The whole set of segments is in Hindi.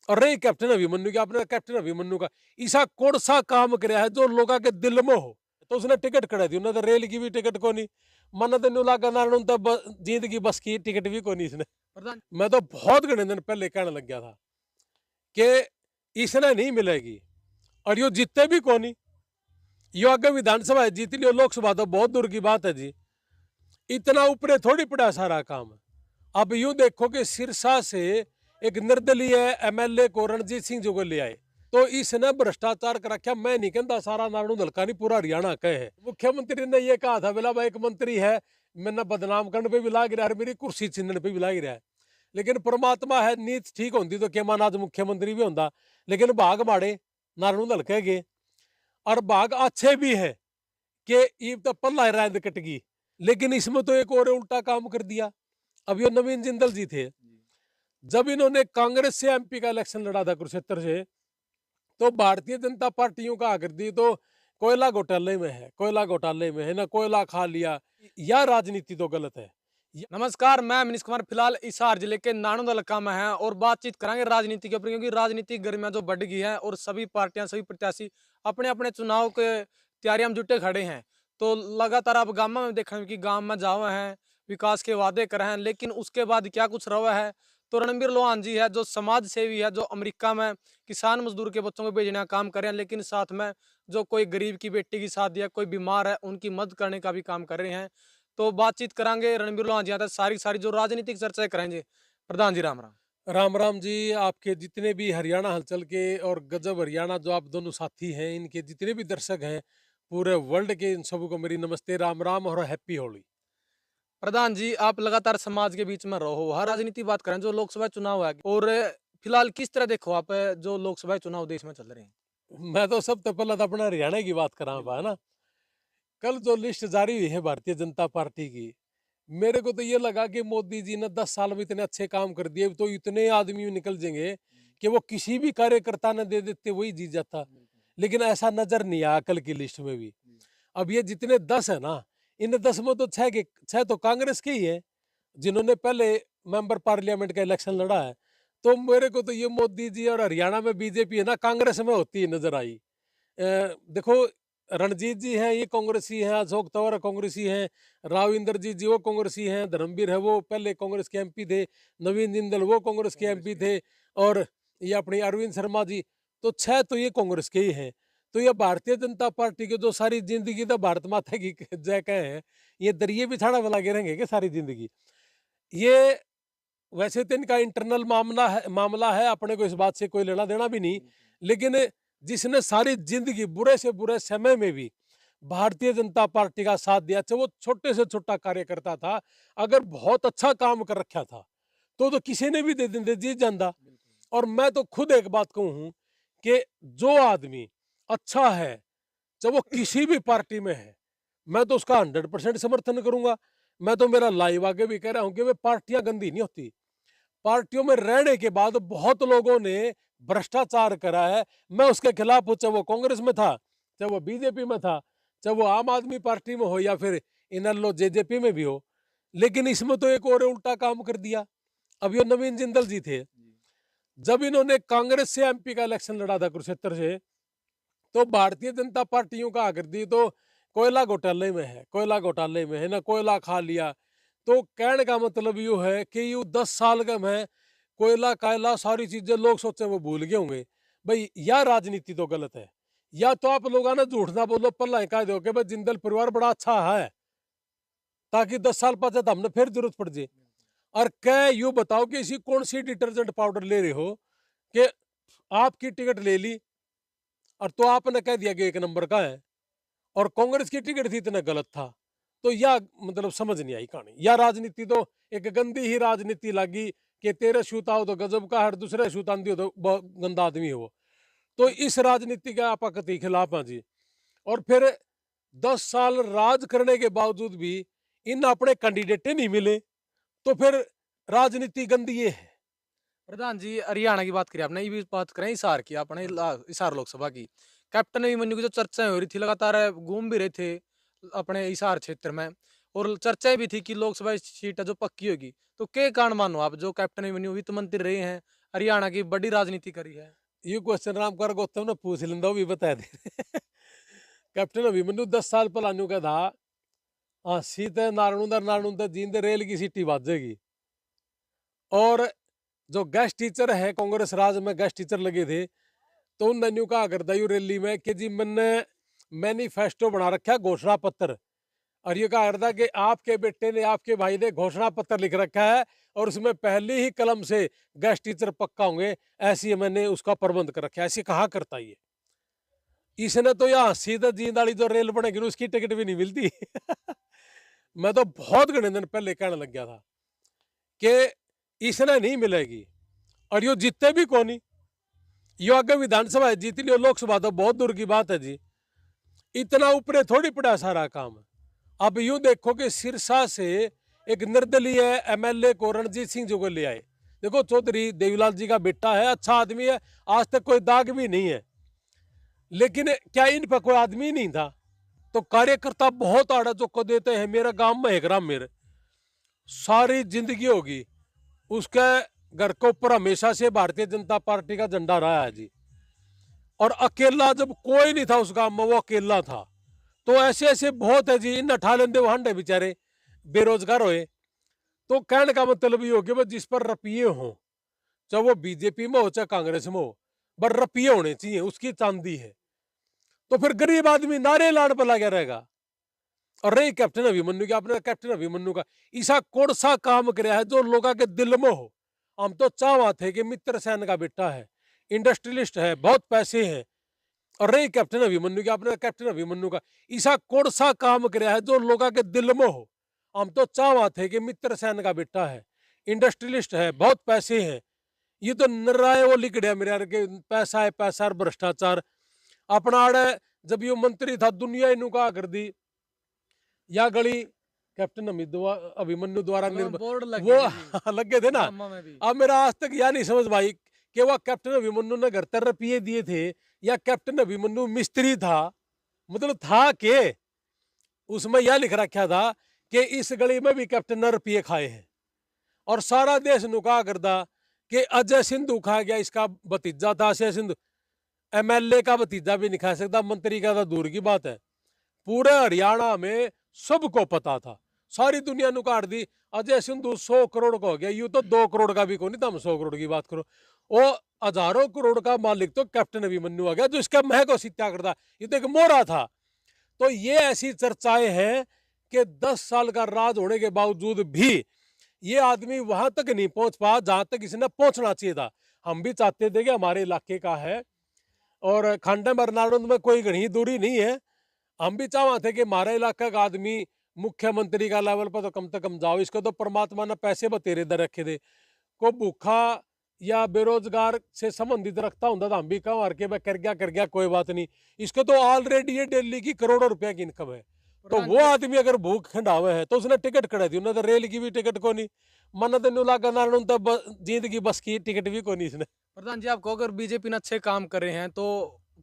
और रही कैप्टन अभिमन्यु की, आपने कैप्टन अभिमन्यु का ऐसा कौन सा काम कराया है जो लोगों के दिल में हो, तो उसने टिकट करा दी, उन्होंने रेल की भी टिकट को नहीं मन तेन लागा नारायण तो जिंदगी बस की टिकट भी को नहीं इसने। प्रधान मैं तो बहुत घने दिन पहले कहने लग गया था कि इसने नहीं मिलेगी, और यो जीतते भी को नहीं। यो आगे विधानसभा जीत लियो, लोकसभा तो बहुत दूर की बात है जी, इतना ऊपर थोड़ी पड़ा सारा काम। अब यूं देखो कि सिरसा से एक निर्दलीय एमएलए को रणजीत सिंह जो को ले आए, तो इसने भ्रष्टाचार कर रखा। मैं नहीं कहता सारा नारायण हल्का नहीं, पूरा हरियाणा कहे है। मुख्यमंत्री ने ये कहा था, बोला भाई एक मंत्री है मैंने बदनाम करने पे भी लाग रहा है, मेरी कुर्सी छीनने पे भी लाग रहा है, लेकिन परमात्मा है, नीत ठीक होती तो क्या मान आज मुख्यमंत्री भी होता। लेकिन भाग माड़े नारायण हल्के गए, और भाग अच्छे भी है कि ईब तो पल्ला रैंद कट गई। लेकिन इसमें तो एक और उल्टा काम कर दिया। अब ये नवीन जिंदल जी थे, जब इन्होंने कांग्रेस से एमपी का इलेक्शन लड़ा था कुरुक्षेत्र से, तो भारतीय जनता पार्टियों का आकर दी तो कोयला घोटाले में है, कोयला घोटाले में है ना, कोयला खा लिया, या राजनीति तो गलत है। नमस्कार, मैं मनीष कुमार फिलहाल हिसार जिले के नानोद इलाका में है और बातचीत करेंगे राजनीति के ऊपर, क्योंकि राजनीतिक गर्मियां जो बढ़ गई है और सभी पार्टियां सभी प्रत्याशी अपने अपने चुनाव के तैयारियां में जुटे खड़े हैं। तो लगातार आप गांव में देखें कि गांव में जाओ हैं, विकास के वादे कर हैं, लेकिन उसके बाद क्या कुछ रवा है। तो रणबीर लोहान जी है जो समाज सेवी है, जो अमेरिका में किसान मजदूर के बच्चों को भेजने का काम कर रहे हैं, लेकिन साथ में जो कोई गरीब की बेटी की शादी है, कोई बीमार है, उनकी मदद करने का भी काम कर रहे हैं। तो बातचीत करांगे रणबीर लोहान जी, सारी सारी जो राजनीतिक चर्चाएं करेंगे। प्रधान जी राम राम। राम राम जी। आपके जितने भी हरियाणा हलचल के और गजब हरियाणा जो आप दोनों साथी हैं, इनके जितने भी दर्शक हैं पूरे वर्ल्ड के, इन सबको मेरी नमस्ते, राम राम और हैप्पी होली। प्रधान जी, आप लगातार समाज के बीच में रहो, हर राजनीति बात करें जो लोकसभा चुनाव है, और फिलहाल किस तरह देखो आप जो लोकसभा चुनाव देश में चल रहे हैं। मैं तो सबसे पहले तो अपना हरियाणा की बात करा है ना। कल जो लिस्ट जारी हुई है भारतीय जनता पार्टी की, मेरे को तो ये लगा कि मोदी जी ने 10 साल में इतने अच्छे काम कर दिए, तो इतने आदमी निकल जाएंगे कि वो किसी भी कार्यकर्ता ने दे देते वही जीत जाता। लेकिन ऐसा नजर नहीं आया कल की लिस्ट में भी। अब ये जितने 10 है ना, इन 10 में तो 6 तो कांग्रेस के ही है, जिन्होंने पहले मेंबर पार्लियामेंट का इलेक्शन लड़ा है। तो मेरे को तो ये मोदी जी और हरियाणा में बीजेपी है ना, कांग्रेस में होती नजर आई। देखो, रणजीत जी हैं ये कांग्रेसी हैं, अशोक तंवर कांग्रेसी हैं, राव इंद्रजीत जी वो कांग्रेसी हैं, धर्मवीर है वो पहले कांग्रेस के एमपी थे, नवीन जिंदल वो कांग्रेस के एमपी थे, और ये अपनी अरविंद शर्मा जी, तो 6 तो ये कांग्रेस के ही हैं। तो ये भारतीय जनता पार्टी के जो सारी जिंदगी तो भारत माता की जय कहे हैं, ये दरिये बिछाड़ा वाला गिरेंगे कि सारी जिंदगी। ये वैसे तो इनका इंटरनल मामला है, अपने को इस बात से कोई लेना देना भी नहीं। लेकिन जिसने सारी जिंदगी बुरे से बुरे समय में भी भारतीय जनता पार्टी का साथ दिया, चाहे वो छोटे से छोटा कार्यकर्ता था, अगर बहुत अच्छा काम कर रखा था तो किसी ने भी दे जीत जाता। और मैं तो खुद एक बात कहूँ कि जो आदमी अच्छा है, चाहे वो किसी भी पार्टी में है, मैं तो उसका 100% समर्थन करूंगा। मैं तो मेरा लाइव आगे भी कह रहा हूं कि वे पार्टियां गंदी नहीं होती। पार्टियों में रहने के बाद बहुत लोगों ने भ्रष्टाचार करा है, मैं उसके खिलाफ हूं, चाहे वो कांग्रेस में था, चाहे वो बीजेपी में था, चाहे वो आम आदमी पार्टी में हो या फिर इनलो जेजेपी में भी हो। लेकिन इसमें तो एक और उल्टा काम कर दिया। अब ये नवीन जिंदल जी थे, जब इन्होंने कांग्रेस से एमपी का इलेक्शन लड़ा था कुरुक्षेत्र से, तो भारतीय जनता पार्टियों का आकर दी तो कोयला घोटाले में है, कोयला घोटाले में है ना, कोयला खा लिया। तो कहने का मतलब यू है कि यू 10 साल का में कोयला कायला सारी चीजें लोग सोचे वो भूल गए होंगे। भाई या राजनीति तो गलत है, या तो आप लोग ना झूठ ना बोलो, पल्ला कह दो कि भाई जिंदल परिवार बड़ा अच्छा है, ताकि 10 साल बाद तो हमने फिर जरूरत पड़ जाए। और कह यू बताओ कि इसी कौन सी डिटर्जेंट पाउडर ले रहे हो कि आपकी टिकट ले ली और तो आपने कह दिया कि 1 नंबर का है, और कांग्रेस की टिकट थी इतना गलत था। तो या मतलब समझ नहीं आई कहानी, या राजनीति तो एक गंदी ही राजनीति लगी कि तेरे शूता हो तो गजब का है, दूसरे शूत आंधी हो तो बहुत गंदा आदमी हो। तो इस राजनीति के आप कति खिलाफ हैं जी। और फिर 10 साल राज करने के बावजूद भी इन अपने कैंडिडेट नहीं मिले, तो फिर राजनीति गंदी ये है। प्रधान जी, हरियाणा की बात करें आपने, ये भी बात करें हिसार की, आपने हिसार लोकसभा की। कैप्टन अभिमन्यु की जो चर्चाएं हो रही थी, लगातार घूम भी रहे थे अपने हिसार क्षेत्र में, और चर्चाएं भी थी कि लोकसभा सीट है जो पक्की होगी। तो के कारण मानो आप, जो कैप्टन अभिमन्यु वित्त मंत्री रहे हैं, हरियाणा की बड़ी राजनीति करी है। ये क्वेश्चन रामकुमार गौतम ने पूछ लेंदा, वो भी बता दे। कैप्टन अभिमन्यु 10 साल पहला का था, हाँ सीते नारायण जींद रेल की सीटी बाजेगी। और जो गेस्ट टीचर है कांग्रेस राज में गेस्ट टीचर लगे थे, तो उन नन्यू कहा करता यू रैली में कि जी मैंने मैनिफेस्टो बना रखा है, घोषणा पत्र। और ये कहा करता कि आपके बेटे ने, आपके भाई ने घोषणा पत्र लिख रखा है और उसमें पहली ही कलम से गेस्ट टीचर पक्का होंगे, ऐसी मैंने उसका प्रबंध कर रखा है, ऐसे कहा करता ये। इसने तो यहाँ सीधा जींद वाली जो रेल बनेगी उसकी टिकट भी नहीं मिलती। मैं तो बहुत घने दिन पहले कहने लग गया था कि इसने नहीं मिलेगी, और यो जीतते भी कौन नहीं। यो आगे विधानसभा जीत लियो, लोकसभा तो बहुत दूर की बात है जी। इतना ऊपरे थोड़ी पड़ा सारा काम। अब यूं देखो कि सिरसा से एक निर्दलीय एमएलए को रणजीत सिंह जो को ले आए। देखो चौधरी देवीलाल जी का बेटा है, अच्छा आदमी है, आज तक कोई दाग भी नहीं है, लेकिन क्या इन पर कोई आदमी नहीं था? तो कार्यकर्ता बहुत आड़ा जो को देते हैं। मेरा गांव में एक राम मेरे सारी जिंदगी होगी उसके घर के ऊपर हमेशा से भारतीय जनता पार्टी का झंडा रहा है जी। और अकेला, जब कोई नहीं था उस गांव में, वो अकेला था। तो ऐसे ऐसे बहुत है जी, इन अठा लेंदे वो हंडे बेचारे बेरोजगार होए। तो कहने का मतलब ये हो गया जिस पर रुपये हो, चाहे वो बीजेपी में हो चाहे कांग्रेस में हो, पर रुपये होने चाहिए, उसकी चांदी है। तो फिर गरीब आदमी नारे लाड़ पर लगा रहेगा। और रही कैप्टन अभिमन्यु की, आपने कैप्टन अभिमन्यु का ऐसा कौन सा काम कराया है जो लोगों के दिल में हो? हम तो चाहवा थे कि मित्र सेन का बेटा है, इंडस्ट्रियलिस्ट है, बहुत पैसे हैं। और रही कैप्टन अभिमन्यु की, आपने कैप्टन अभिमन्यु का ऐसा कौन सा काम कराया है जो लोगों के दिल में हो? हम तो चाहवा थे कि मित्र सेन का बेटा है, इंडस्ट्रियलिस्ट है, बहुत पैसे हैं। ये तो निर्राय वो लिख दिया मेरे यार के पैसा है, पैसा और भ्रष्टाचार। अपना आड़े जब ये मंत्री था, दुनिया इनू कहा कर दी या गली कैप्टन अभिमन्यु द्वारा बोर्ड वो लगे थे ना। में भी। अब मेरा आज तक यह नहीं समझ भाई कि वह कैप्टन अभिमन्यु ने घर 13 रुपये दिए थे या कैप्टन अभिमन्यु मिस्त्री था। मतलब था के उसमें यह लिख रखा था कि इस गली में भी कैप्टन ने रुपये खाए हैं। और सारा देश नुका करता कि अजय सिंधु खा गया, इसका भतीजा था अजय सिंधु। एमएलए का भतीजा भी नहीं खा सकता, मंत्री का तो दूर की बात है। पूरे हरियाणा में सबको पता था, सारी दुनिया नु काट दी। अजय सिंधु 100 करोड़ का हो गया, यूं तो 2 करोड़ का भी कौन नहीं था, हम 100 करोड़ की बात करो। वो हजारों करोड़ का मालिक तो कैप्टन अभिमन्यु आ गया, जो इसका महक सित्या करता, ये तो एक मोहरा था। तो ये ऐसी चर्चाएं हैं कि 10 साल का राज होने के बावजूद भी ये आदमी वहां तक नहीं पहुंच पा जहां तक इसने पहुंचना चाहिए था। हम भी चाहते थे कि हमारे इलाके का है और खंडे मरनाडों में कोई घनी दूरी नहीं है, हम भी चाहते थे कि हमारे इलाके का आदमी मुख्यमंत्री का लेवल पर तो कम से कम जाओ। इसको तो परमात्मा ने पैसे बतेरे दे रखे थे। को भूखा या बेरोजगार से संबंधित रखता हूं तो हम भी कहा मार के मैं कर गया कोई बात नहीं। इसको तो ऑलरेडी ये दिल्ली की करोड़ों रुपया की इनकम है। तो वो आदमी अगर भूख खंडावे है तो उसने टिकट करा दी, उन्हें तो रेल की भी टिकट को नहीं मन तेन लागा ना, तो जीत की बस की टिकट भी को नहीं इसने। प्रधान जी, आपको अगर बीजेपी ने अच्छे काम करे हैं तो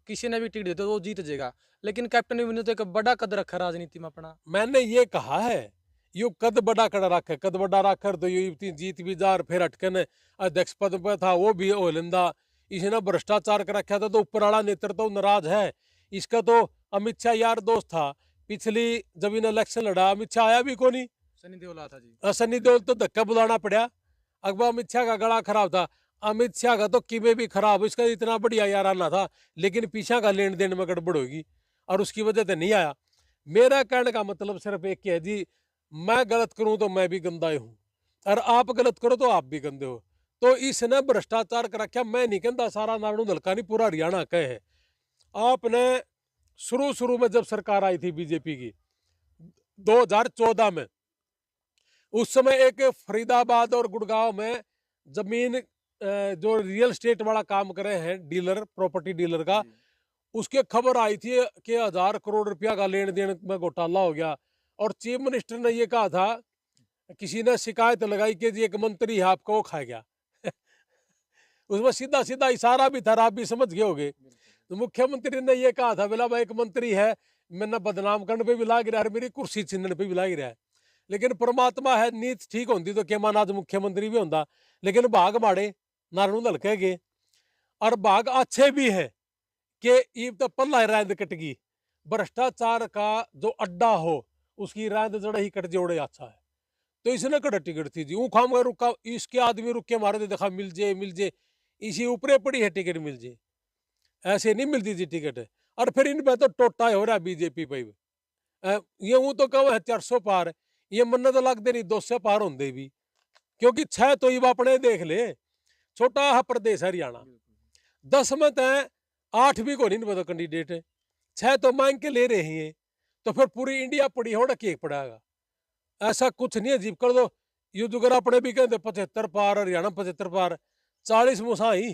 किसी ने भी टिकट दे तो वो जीत जाएगा, लेकिन कैप्टन अभिमन्यु तो एक बड़ा कद रखा राजनीति में अपना। मैंने ये कहा है यू कद बड़ा कड़ा रखे, कद बड़ा रखकर तो यू इतनी जीत भी जार, फिर अटकन अध्यक्ष पद पर था वो भी हो लेंदा। इसने भ्रष्टाचार कर रखा था तो ऊपर वाला नेतृत्व तो नाराज है। इसका तो अमित शाह यार दोस्त था, पिछली जब इन्हें इलेक्शन लड़ा अमित शाह आया भी को नहीं, सनी देओल था जी। सनी देओल तो धक्का बुलाना पड़ा। अकबर अमित शाह का गला खराब था, अमित शाह का तो किमे भी खराब, इसका इतना बढ़िया याराना था, लेकिन पीछा का लेन देन में गड़बड़ होगी और उसकी वजह से नहीं आया। मेरा कहने का मतलब सिर्फ एक ही है जी, मैं गलत करूं तो मैं भी गंदा हूं और आप गलत करो तो आप भी गंदे हो। तो इसने भ्रष्टाचार कर रखा। मैं नहीं कहता सारा नारायण दलका नहीं, पूरा हरियाणा का है। आपने शुरू में जब सरकार आई थी बीजेपी की 2014 में, उस समय एक फरीदाबाद और गुड़गांव में जमीन जो रियल स्टेट वाला काम करे हैं डीलर, प्रॉपर्टी डीलर का, उसके खबर आई थी कि 1000 करोड़ रुपया का लेन देन में घोटाला हो गया। और चीफ मिनिस्टर ने ये कहा था, किसी ने शिकायत लगाई कि जी एक मंत्री है आपको वो खा गया। उसमें सीधा सीधा इशारा भी था, आप भी समझ गए होगे। तो मुख्यमंत्री ने ये कहा था, बोला भाई एक मंत्री है, मैंने बदनाम करने पे भी लाग रहा है, मेरी कुर्सी छीनने पे भी लाग रहा है। लेकिन परमात्मा है, नीत ठीक होती तो क्या मान आज मुख्यमंत्री भी होता, लेकिन भाग माड़े नारायण दल कह गए। और भाग अच्छे भी है कि ये तो पल्ला रायद कटगी, भ्रष्टाचार का जो अड्डा हो उसकी रायद जड़ ही कट जोड़े अच्छा है। तो इसने कड़ा टिकट थी जी, ऊ खाम रुका, इसके आदमी रुक के मारे देखा मिल जे इसी ऊपरे पड़ी है टिकट मिल जे, ऐसे नहीं मिलती थी टिकट। और फिर इन पे तो टोटा हो रहा बीजेपी पे ये वो तो कहो है 400 पार, ये मन्नत तो लगते नहीं 200 पार होंगे भी, क्योंकि 6 तो ये अपने देख ले, छोटा है प्रदेश हरियाणा, 10 में तय 8 भी को नहीं बता कैंडिडेट, 6 तो मांग के ले रहे हैं, तो फिर पूरी इंडिया पड़ी हो केक पड़ेगा। ऐसा कुछ नहीं है, जीप कर दो युद्ध कर अपने भी कहते 75 पार, हरियाणा 75 पार, 40 मुसा ही